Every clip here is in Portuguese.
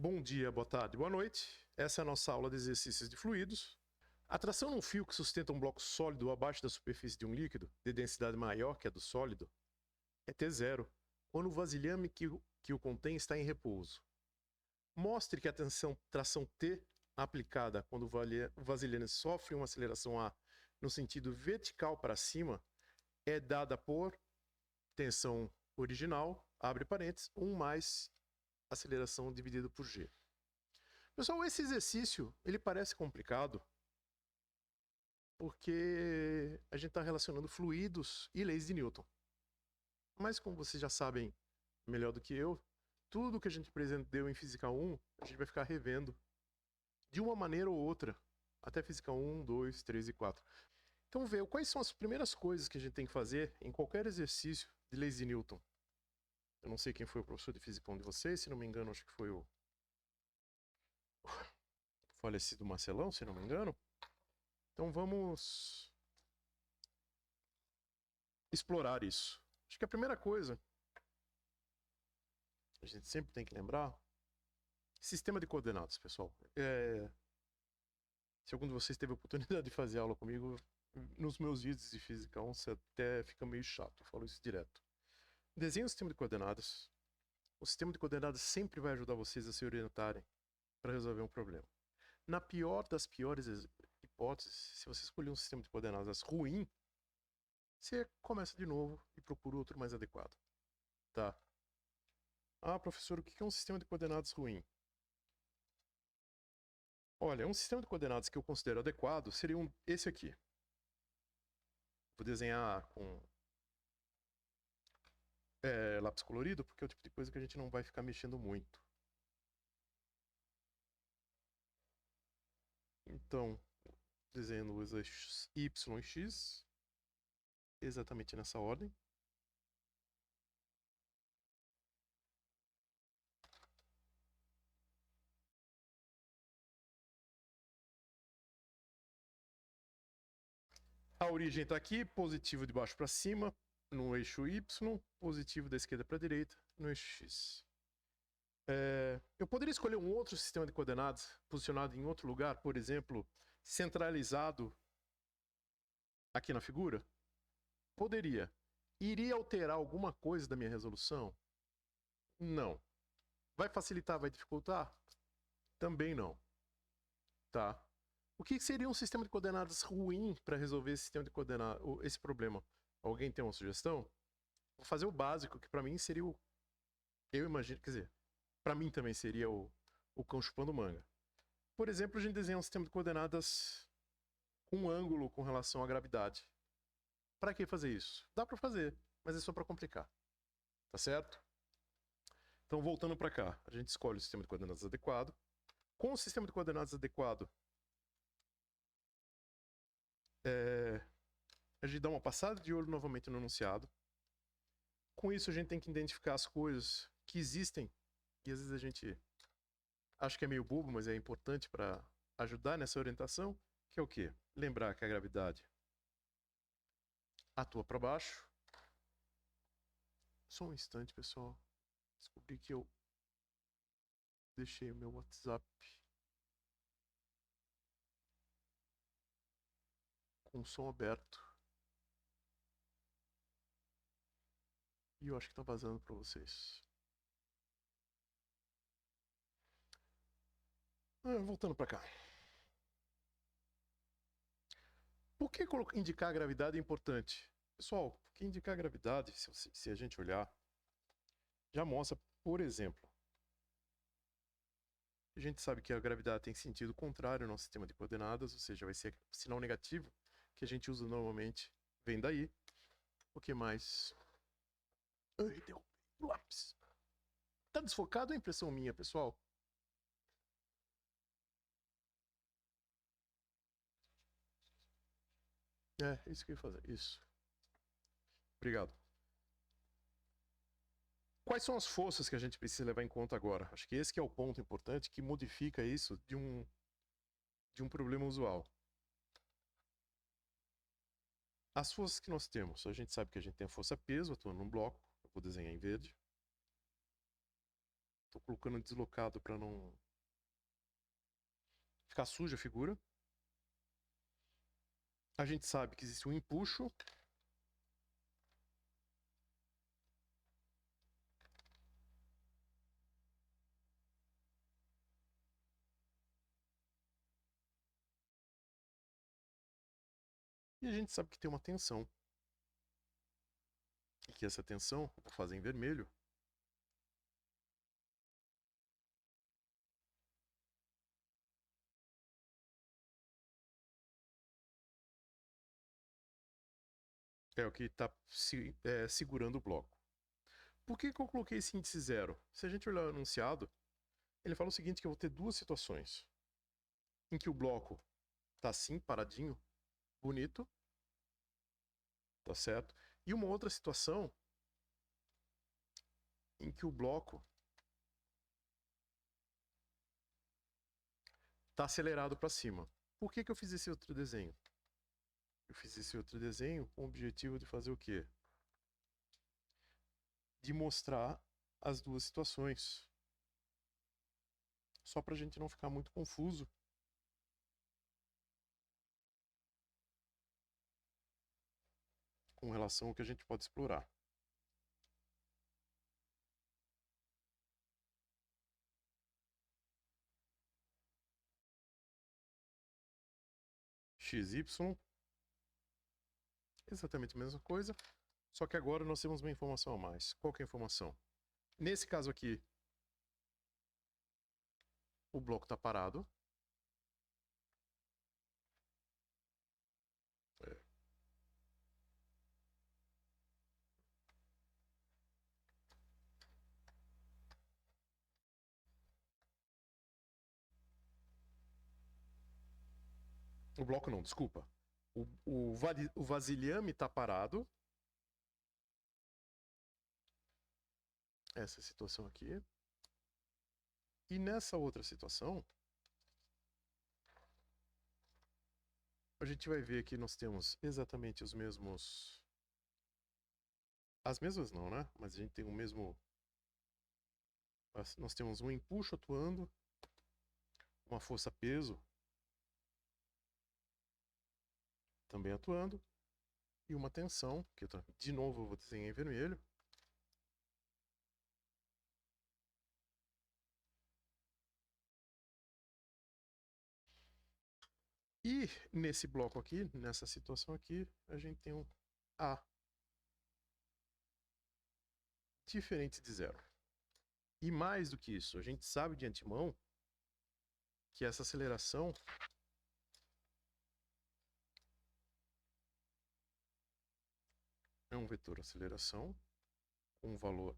Bom dia, boa tarde, boa noite. Essa é a nossa aula de exercícios de fluidos. A tração num fio que sustenta um bloco sólido abaixo da superfície de um líquido, de densidade maior que a do sólido, é T0, quando o vasilhame que o contém está em repouso. Mostre que a tração T aplicada quando o vasilhame sofre uma aceleração A no sentido vertical para cima é dada por tensão original, abre parênteses, 1 mais aceleração dividido por G. Pessoal, esse exercício, ele parece complicado porque a gente está relacionando fluidos e leis de Newton. Mas como vocês já sabem melhor do que eu, tudo que a gente aprendeu em Física 1, a gente vai ficar revendo de uma maneira ou outra, até Física 1, 2, 3 e 4. Então, veja quais são as primeiras coisas que a gente tem que fazer em qualquer exercício de leis de Newton. Eu não sei quem foi o professor de Física 1 de vocês, se não me engano, acho que foi o falecido Marcelão, se não me engano. Então vamos explorar isso. Acho que a primeira coisa a gente sempre tem que lembrar, sistema de coordenadas, pessoal. Se algum de vocês teve a oportunidade de fazer aula comigo, nos meus vídeos de Física 1, você até fica meio chato, eu falo isso direto. Desenhe o sistema de coordenadas. O sistema de coordenadas sempre vai ajudar vocês a se orientarem para resolver um problema. Na pior das piores hipóteses, se você escolher um sistema de coordenadas ruim, você começa de novo e procura outro mais adequado. Tá? Ah, professor, o que é um sistema de coordenadas ruim? Olha, um sistema de coordenadas que eu considero adequado seria esse aqui. Vou desenhar com lápis colorido, porque é o tipo de coisa que a gente não vai ficar mexendo muito. Então, desenhando os eixos Y e X, exatamente nessa ordem. A origem está aqui, positivo de baixo para cima, no eixo Y, positivo da esquerda para a direita, no eixo X. Eu poderia escolher um outro sistema de coordenadas posicionado em outro lugar, por exemplo, centralizado aqui na figura? Poderia. Iria alterar alguma coisa da minha resolução? Não. Vai facilitar, vai dificultar? Também não. Tá? O que seria um sistema de coordenadas ruim para resolver esse sistema de coordenadas, esse problema? Alguém tem uma sugestão? Vou fazer o básico, que para mim seria o... Eu imagino, quer dizer, para mim também seria o cão chupando manga. Por exemplo, a gente desenha um sistema de coordenadas com um ângulo com relação à gravidade. Para que fazer isso? Dá para fazer, mas é só para complicar. Tá certo? Então, voltando para cá, a gente escolhe o sistema de coordenadas adequado. Com o sistema de coordenadas adequado, a gente dá uma passada de olho novamente no enunciado. Com isso, a gente tem que identificar as coisas que existem, e às vezes a gente acha que é meio bobo, mas é importante para ajudar nessa orientação, que é o quê? Lembrar que a gravidade atua para baixo. Só um instante, pessoal. Descobri que eu deixei o meu WhatsApp com o som aberto. E eu acho que tá vazando para vocês. Voltando para cá. Por que indicar a gravidade é importante? Pessoal, porque indicar a gravidade, se a gente olhar, já mostra, por exemplo, a gente sabe que a gravidade tem sentido contrário no nosso sistema de coordenadas, ou seja, vai ser sinal negativo, que a gente usa normalmente, vem daí. O que mais? Ai, derrubei o lápis. Tá desfocado ou é impressão minha, pessoal? É isso que eu ia fazer, isso. Obrigado. Quais são as forças que a gente precisa levar em conta agora? Acho que esse que é o ponto importante que modifica isso de um problema usual. As forças que nós temos, a gente sabe que a gente tem a força peso atuando num bloco, eu vou desenhar em verde. Tô colocando deslocado para não ficar suja a figura. A gente sabe que existe um empuxo. E a gente sabe que tem uma tensão. E que essa tensão, vou fazer em vermelho, é o que está segurando o bloco. Por que eu coloquei esse índice 0? Se a gente olhar o enunciado, ele fala o seguinte, que eu vou ter duas situações. Em que o bloco está assim, paradinho, bonito, tá certo? E uma outra situação em que o bloco está acelerado para cima. Por que eu fiz esse outro desenho? Eu fiz esse outro desenho com o objetivo de fazer o quê? De mostrar as duas situações. Só para a gente não ficar muito confuso. Com relação ao que a gente pode explorar. XY. Exatamente a mesma coisa. Só que agora nós temos uma informação a mais. Qual que é a informação? Nesse caso aqui, o bloco está parado. O bloco não, desculpa. O vasilhame está parado. Essa situação aqui. E nessa outra situação, a gente vai ver que nós temos exatamente os mesmos... As mesmas não, né? Mas a gente tem o mesmo... Nós temos um empuxo atuando, uma força-peso também atuando, e uma tensão, que de novo eu vou desenhar em vermelho. E nesse bloco aqui, nessa situação aqui, a gente tem um A diferente de zero. E mais do que isso, a gente sabe de antemão que essa aceleração é um vetor aceleração com um valor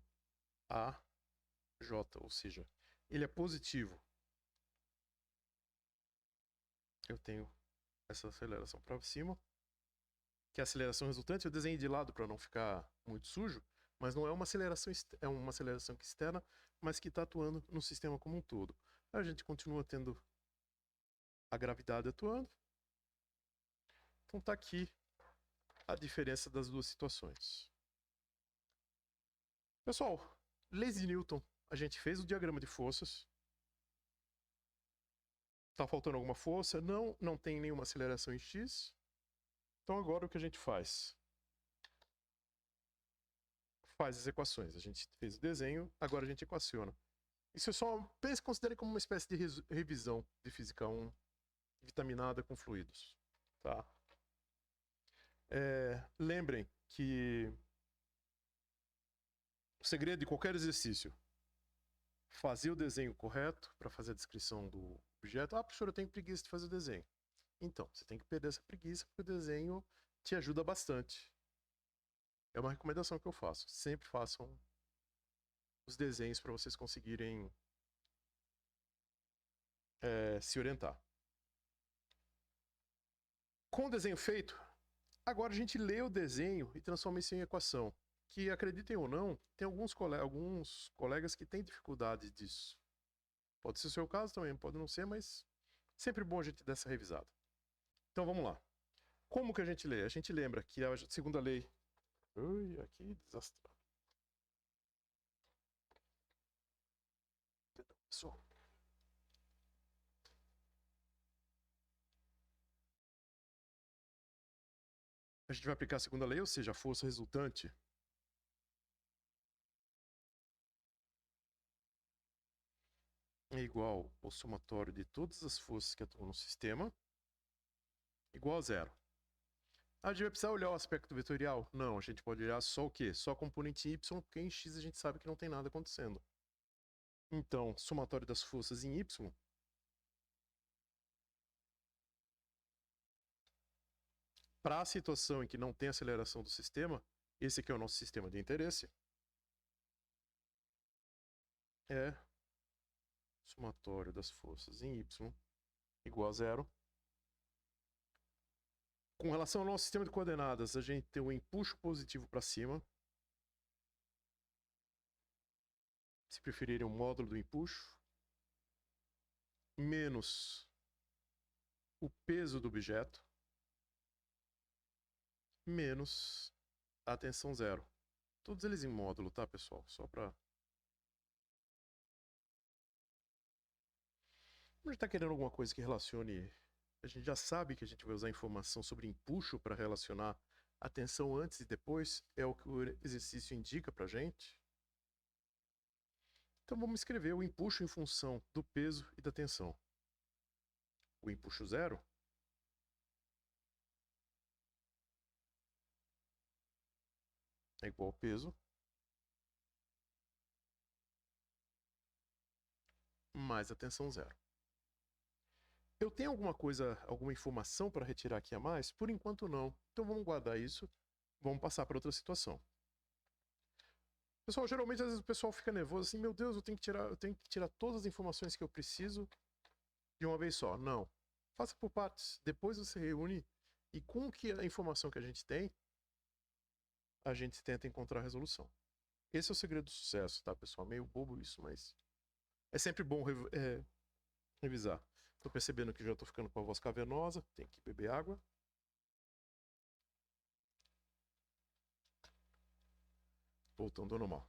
AJ, ou seja, ele é positivo. Eu tenho essa aceleração para cima, que é a aceleração resultante. Eu desenhei de lado para não ficar muito sujo, mas não é uma aceleração, é uma aceleração externa, mas que está atuando no sistema como um todo. A gente continua tendo a gravidade atuando. Então está aqui a diferença das duas situações. Pessoal, leis de Newton. A gente fez o diagrama de forças. Está faltando alguma força? Não, não tem nenhuma aceleração em x. Então agora o que a gente faz? Faz as equações. A gente fez o desenho, agora a gente equaciona. Isso é só, pense, considere como uma espécie de revisão de física 1 vitaminada com fluidos. Tá? Lembrem que o segredo de qualquer exercício, fazer o desenho correto para fazer a descrição do objeto. Ah, professor, eu tenho preguiça de fazer o desenho. Então, você tem que perder essa preguiça, porque o desenho te ajuda bastante. É uma recomendação que eu faço. Sempre façam os desenhos para vocês conseguirem se orientar. Com o desenho feito, agora a gente lê o desenho e transforma isso em equação. Que, acreditem ou não, tem alguns colegas que têm dificuldade disso. Pode ser o seu caso também, pode não ser, mas sempre bom a gente dar essa revisada. Então vamos lá. Como que a gente lê? A gente lembra que a segunda lei... Ui, aqui desastrado. Pessoal. A gente vai aplicar a segunda lei, ou seja, a força resultante é igual ao somatório de todas as forças que atuam no sistema, igual a zero. A gente vai precisar olhar o aspecto vetorial? Não, a gente pode olhar só o quê? Só a componente y, porque em x a gente sabe que não tem nada acontecendo. Então, somatório das forças em y para a situação em que não tem aceleração do sistema, esse aqui é o nosso sistema de interesse, é somatório das forças em y igual a zero. Com relação ao nosso sistema de coordenadas, a gente tem um empuxo positivo para cima. Se preferirem, o módulo do empuxo, menos o peso do objeto, menos a tensão zero. Todos eles em módulo, tá, pessoal? Só para... A gente está querendo alguma coisa que relacione... A gente já sabe que a gente vai usar informação sobre empuxo para relacionar a tensão antes e depois. É o que o exercício indica para a gente. Então vamos escrever o empuxo em função do peso e da tensão. O empuxo zero é igual ao peso mais a tensão zero. Eu tenho alguma coisa, alguma informação para retirar aqui a mais? Por enquanto não. Então vamos guardar isso. Vamos passar para outra situação. Pessoal, geralmente às vezes o pessoal fica nervoso assim, meu Deus, eu tenho que tirar todas as informações que eu preciso de uma vez só. Não. Faça por partes. Depois você reúne e com a informação que a gente tem, a gente tenta encontrar a resolução. Esse é o segredo do sucesso, tá, pessoal? Meio bobo isso, mas é sempre bom revisar. Tô percebendo que já tô ficando com a voz cavernosa, tem que beber água. Voltando ao normal.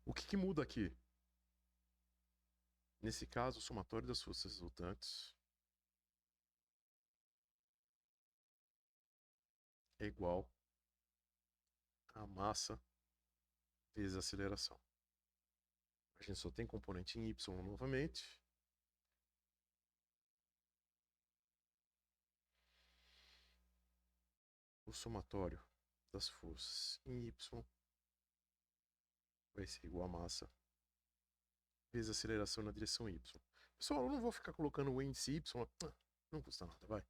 O que muda aqui? Nesse caso, o somatório das forças resultantes é igual a massa vezes a aceleração. A gente só tem componente em y novamente. O somatório das forças em y vai ser igual a massa vezes a aceleração na direção y. Pessoal, eu não vou ficar colocando o índice y, não custa nada, vai.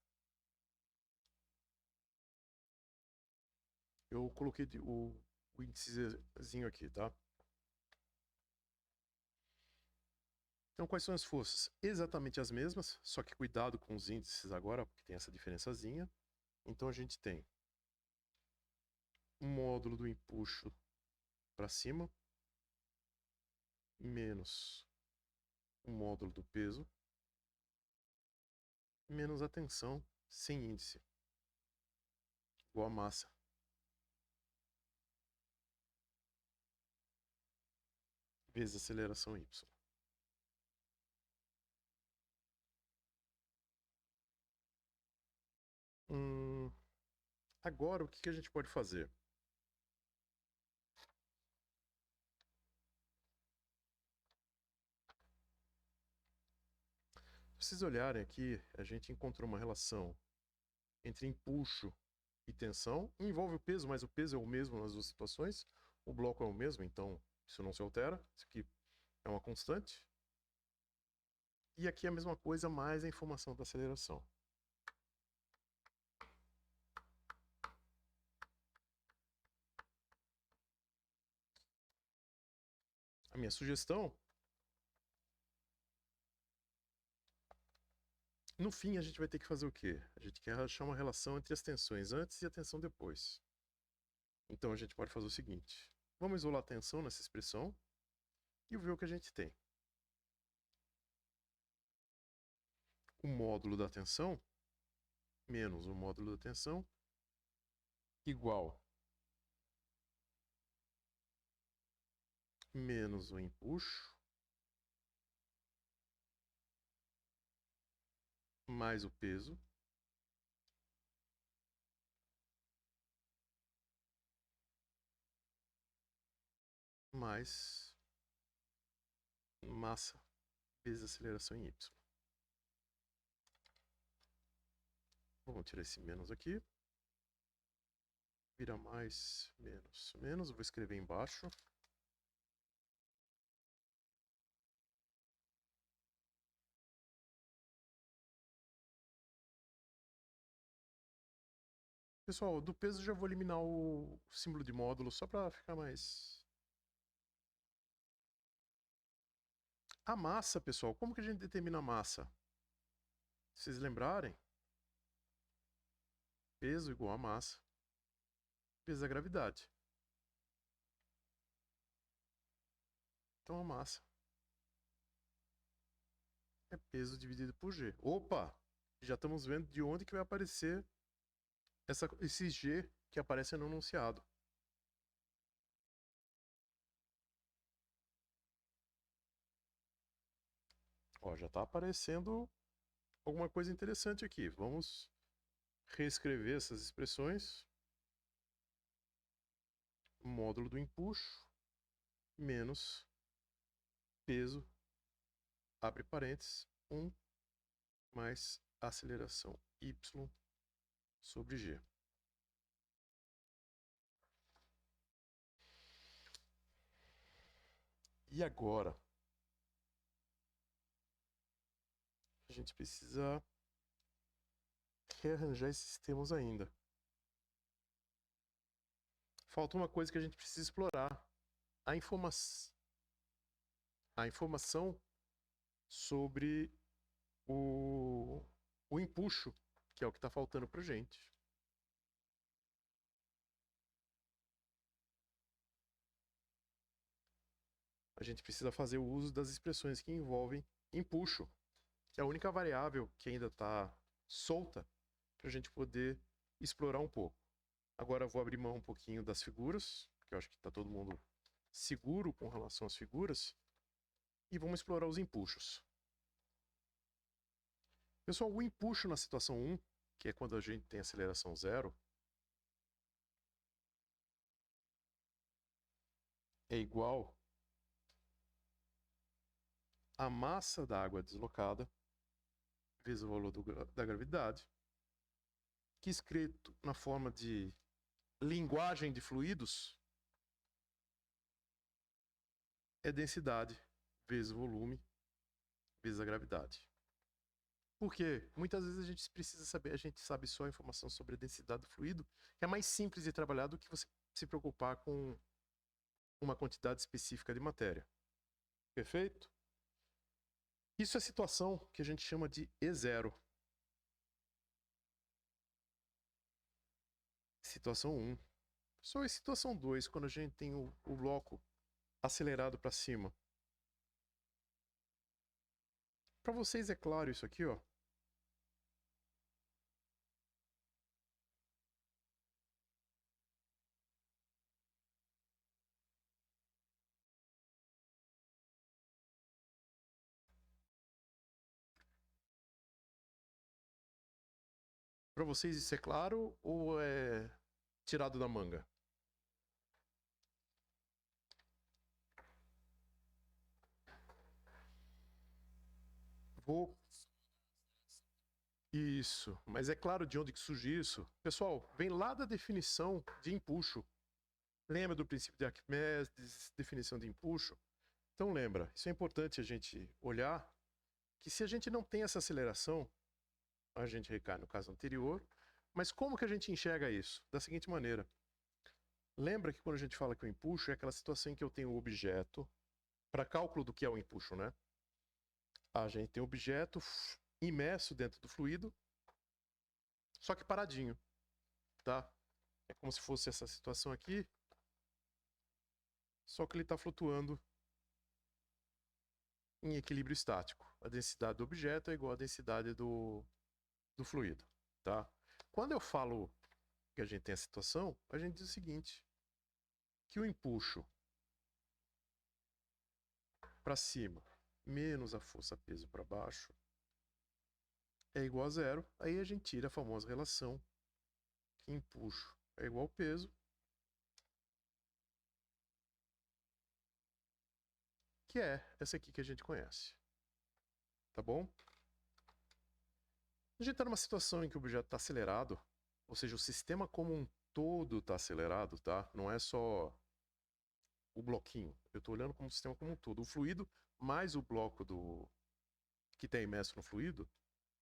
Eu coloquei o índicezinho aqui, tá? Então, quais são as forças? Exatamente as mesmas, só que cuidado com os índices agora, porque tem essa diferençazinha. Então, a gente tem um módulo do empuxo para cima, menos o módulo do peso, menos a tensão sem índice, igual a massa. Vezes a aceleração y. Agora, o que a gente pode fazer? Se vocês olharem aqui, a gente encontrou uma relação entre empuxo e tensão. Envolve o peso, mas o peso é o mesmo nas duas situações. O bloco é o mesmo, então isso não se altera. Isso aqui é uma constante. E aqui é a mesma coisa, mais a informação da aceleração. A minha sugestão... No fim, a gente vai ter que fazer o quê? A gente quer achar uma relação entre as tensões antes e a tensão depois. Então a gente pode fazer o seguinte. Vamos isolar a tensão nessa expressão e ver o que a gente tem. O módulo da tensão menos o módulo da tensão igual menos o empuxo mais o peso mais massa vezes aceleração em y. Vamos tirar esse menos aqui. Vira mais, menos, menos. Vou escrever embaixo. Pessoal, do peso já vou eliminar o símbolo de módulo só para ficar mais... A massa, pessoal, como que a gente determina a massa? Se vocês lembrarem, peso igual a massa vezes a gravidade. Então a massa é peso dividido por G. Opa! Já estamos vendo de onde que vai aparecer esse G que aparece no enunciado. Ó, já está aparecendo alguma coisa interessante aqui. Vamos reescrever essas expressões. Módulo do empuxo menos peso, abre parênteses, 1 mais aceleração y sobre g. E agora, a gente precisa rearranjar esses termos ainda. Falta uma coisa que a gente precisa explorar. A informação sobre o empuxo, que é o que está faltando para a gente. A gente precisa fazer o uso das expressões que envolvem empuxo, que é a única variável que ainda está solta para a gente poder explorar um pouco. Agora eu vou abrir mão um pouquinho das figuras, porque eu acho que está todo mundo seguro com relação às figuras, e vamos explorar os empuxos. Pessoal, o empuxo na situação 1, que é quando a gente tem aceleração zero, é igual a massa da água deslocada vezes o valor da gravidade, que escrito na forma de linguagem de fluidos é densidade vezes volume vezes a gravidade. Porque muitas vezes a gente precisa saber, a gente sabe só a informação sobre a densidade do fluido, que é mais simples de trabalhar do que você se preocupar com uma quantidade específica de matéria. Perfeito? Isso é a situação que a gente chama de E0. Situação 1. Só em situação 2, quando a gente tem o bloco acelerado para cima. Para vocês é claro isso aqui, ó. Para vocês isso é claro ou é tirado da manga? Vou... Isso, mas é claro de onde que surge isso? Pessoal, vem lá da definição de empuxo. Lembra do princípio de Arquimedes, definição de empuxo? Então lembra, isso é importante a gente olhar, que se a gente não tem essa aceleração, a gente recai no caso anterior, mas como que a gente enxerga isso? Da seguinte maneira. Lembra que quando a gente fala que o empuxo é aquela situação em que eu tenho o objeto, para cálculo do que é o empuxo, né? A gente tem o objeto imerso dentro do fluido, só que paradinho, tá? É como se fosse essa situação aqui, só que ele está flutuando em equilíbrio estático. A densidade do objeto é igual à densidade do fluido, tá? Quando eu falo que a gente tem a situação, a gente diz o seguinte, que o empuxo para cima menos a força peso para baixo é igual a zero. Aí a gente tira a famosa relação que empuxo é igual ao peso, que é essa aqui que a gente conhece. Tá bom? A gente está numa situação em que o objeto está acelerado, ou seja, o sistema como um todo está acelerado, tá? Não é só o bloquinho. Eu estou olhando como o sistema como um todo. O fluido mais o bloco que está imerso no fluido,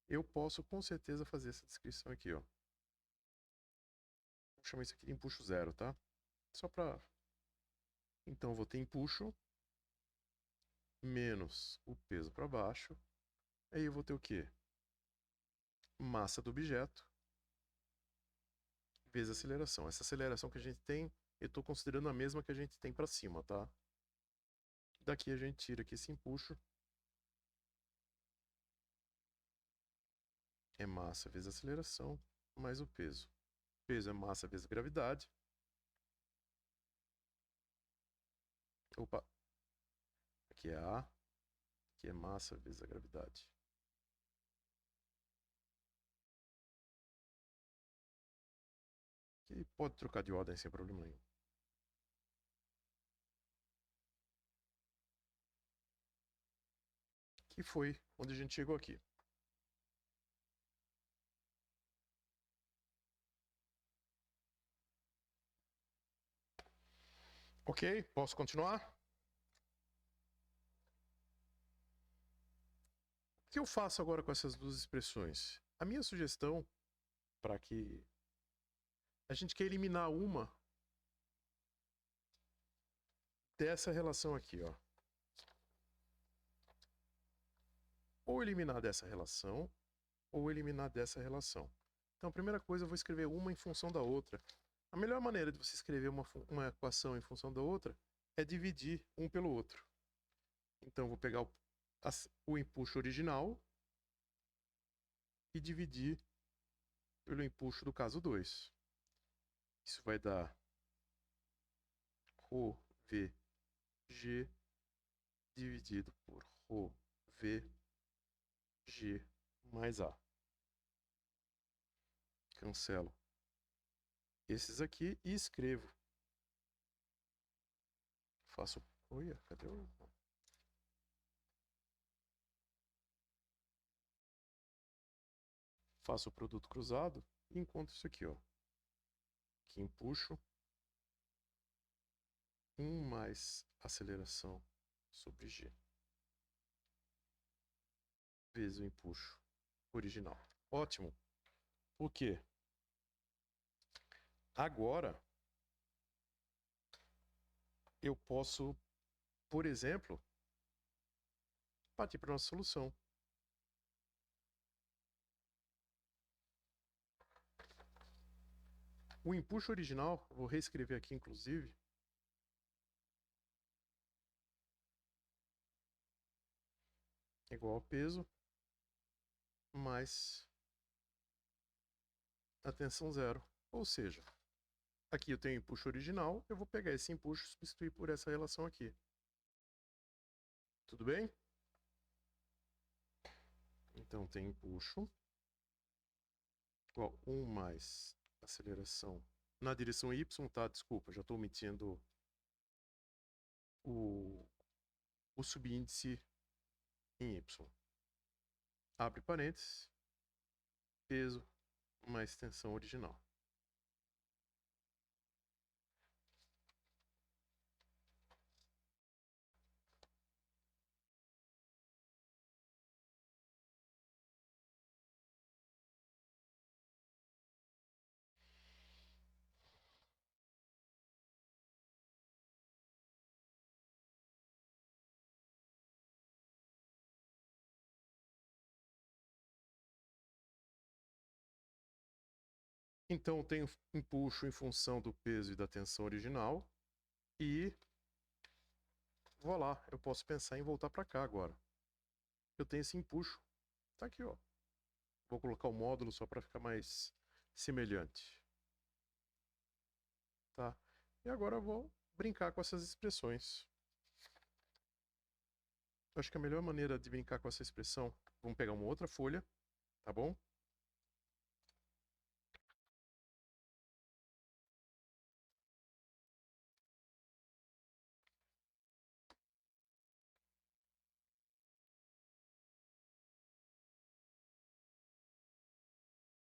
eu posso com certeza fazer essa descrição aqui, ó. Vou chamar isso aqui de empuxo zero, tá? Só para... Então, eu vou ter empuxo menos o peso para baixo. Aí eu vou ter o quê? Massa do objeto vezes aceleração. Essa aceleração que a gente tem, eu estou considerando a mesma que a gente tem para cima, tá? Daqui a gente tira aqui esse empuxo. É massa vezes aceleração mais o peso. Peso é massa vezes gravidade. Opa! Aqui é A. Aqui é massa vezes a gravidade. Que pode trocar de ordem sem problema nenhum. Que foi onde a gente chegou aqui. Ok, posso continuar? O que eu faço agora com essas duas expressões? A minha sugestão, para que a gente quer eliminar uma dessa relação aqui, ó. Ou eliminar dessa relação, ou eliminar dessa relação. Então, a primeira coisa, eu vou escrever uma em função da outra. A melhor maneira de você escrever uma equação em função da outra é dividir um pelo outro. Então, eu vou pegar o empuxo original e dividir pelo empuxo do caso 2. Isso vai dar ρVg dividido por ρVg mais A. Cancelo esses aqui e escrevo. Faço... Olha, cadê o... Faço o produto cruzado e encontro isso aqui, ó. Que empuxo 1 mais aceleração sobre G vezes o empuxo original. Ótimo. Por quê? Agora, eu posso, por exemplo, partir para a nossa solução. O empuxo original, vou reescrever aqui inclusive, é igual ao peso mais a tensão zero. Ou seja, aqui eu tenho o empuxo original, eu vou pegar esse empuxo e substituir por essa relação aqui. Tudo bem? Então tem empuxo igual 1 mais aceleração na direção y, tá? Desculpa, já estou omitindo o subíndice em y. Abre parênteses, peso mais tensão original. Então eu tenho empuxo em função do peso e da tensão original e vou lá, eu posso pensar em voltar para cá agora. Eu tenho esse empuxo, tá aqui, ó. Vou colocar o módulo só para ficar mais semelhante. Tá? E agora eu vou brincar com essas expressões. Eu acho que a melhor maneira de brincar com essa expressão, vamos pegar uma outra folha, tá bom?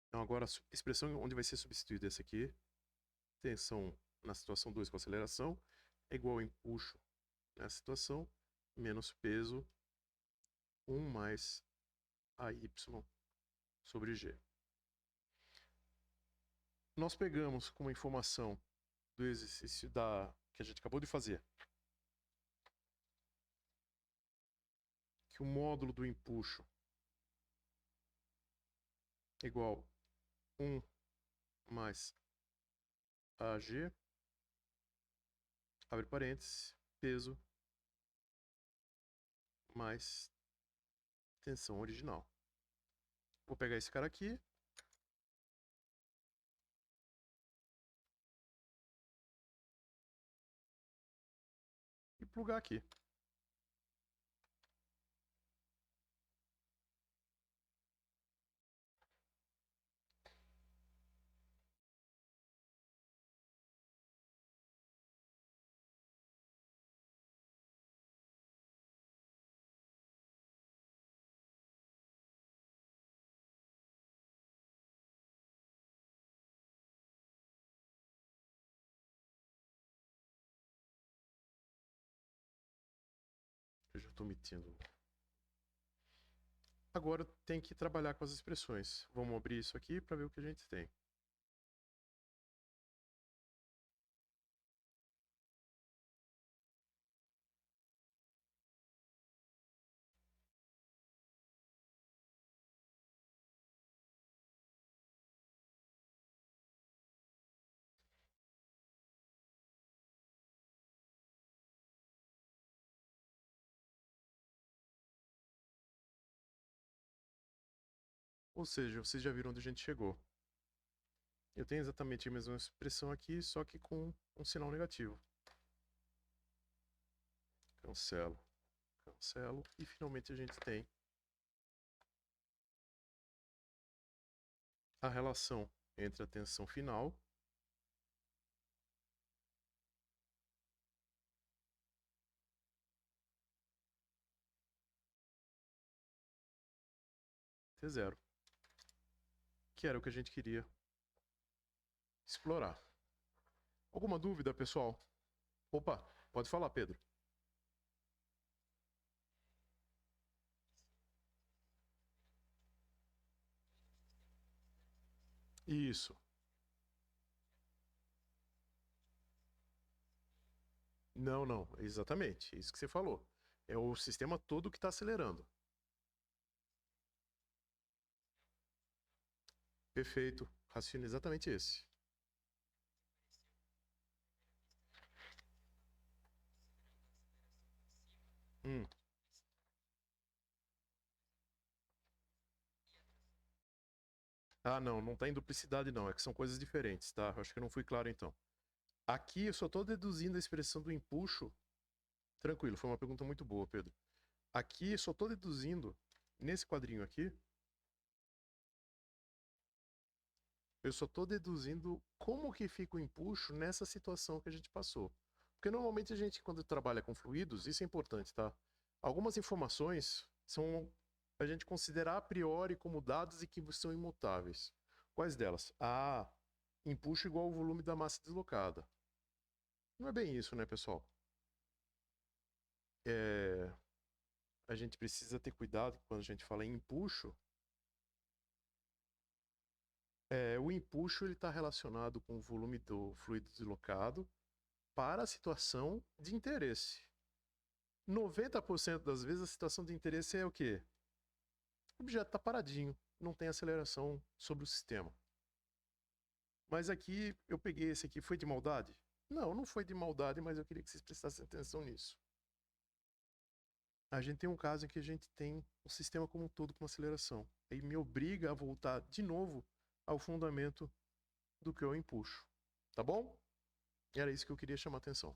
Então agora a expressão onde vai ser substituída essa aqui, tensão na situação 2 com aceleração, é igual a empuxo nessa situação, menos peso 1 mais AY sobre G. Nós pegamos como informação do exercício que a gente acabou de fazer que o módulo do empuxo é igual a 1 mais AG, abre parênteses, peso mais tensão original. Vou pegar esse cara aqui. E plugar aqui. Eu já estou metindo. Agora tem que trabalhar com as expressões. Vamos abrir isso aqui para ver o que a gente tem. Ou seja, vocês já viram onde a gente chegou. Eu tenho exatamente a mesma expressão aqui, só que com um sinal negativo. Cancelo, cancelo. E finalmente a gente tem a relação entre a tensão final T0, que era o que a gente queria explorar. Alguma dúvida, pessoal? Opa, pode falar, Pedro. Isso. Não, não, exatamente. Isso que você falou. É o sistema todo que está acelerando. Perfeito. Raciocínio exatamente esse. Hum. Ah, não, não está em duplicidade não, é que são coisas diferentes, tá? Eu acho que eu não fui claro então. Aqui eu só estou deduzindo a expressão do empuxo. Tranquilo, foi uma pergunta muito boa, Pedro. Aqui eu só estou deduzindo, nesse quadrinho aqui, eu só estou deduzindo como que fica o empuxo nessa situação que a gente passou. Porque normalmente a gente, quando trabalha com fluidos, isso é importante, tá? Algumas informações são a gente considerar a priori como dados e que são imutáveis. Quais delas? Ah, empuxo igual ao volume da massa deslocada. Não é bem isso, né, pessoal? A gente precisa ter cuidado quando a gente fala em empuxo. O empuxo está relacionado com o volume do fluido deslocado para a situação de interesse. 90% das vezes a situação de interesse é o quê? O objeto está paradinho, não tem aceleração sobre o sistema. Mas aqui, eu peguei esse aqui, foi de maldade? Não, não foi de maldade, mas eu queria que vocês prestassem atenção nisso. A gente tem um caso em que a gente tem o sistema como um todo com aceleração. Aí me obriga a voltar de novo ao fundamento do que eu empuxo. Tá bom? Era isso que eu queria chamar a atenção.